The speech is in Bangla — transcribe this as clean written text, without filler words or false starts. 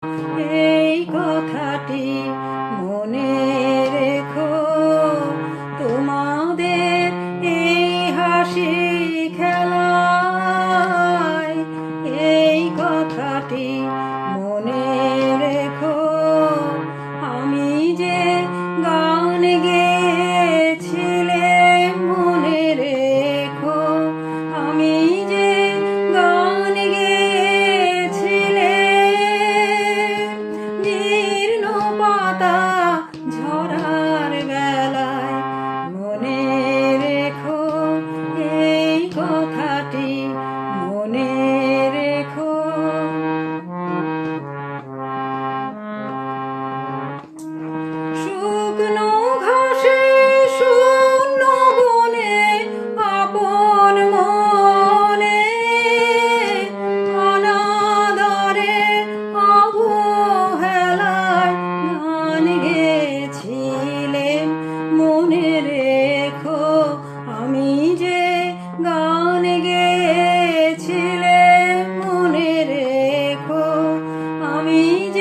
এই কথাটি মনে রেখো, তোমাদের এই হাসি খেলায় এই কথাটি মনে রেখো। আমি যে গান গেয়েছিলাম মনে রেখো, আমি যে গান গেয়েছিলাম জীর্ণ পাতা ঝরার বেলায় মনে রেখো, এই কথাটি মনে রেখো। শুকনো ঘাসে শূন্য বনে আপন মনে অনাদরে অবহেলায় গান গেয়েছিলেন মনে রেখো, আমি যে গান গেয়েছিলাম মনে রেখো, আমি যে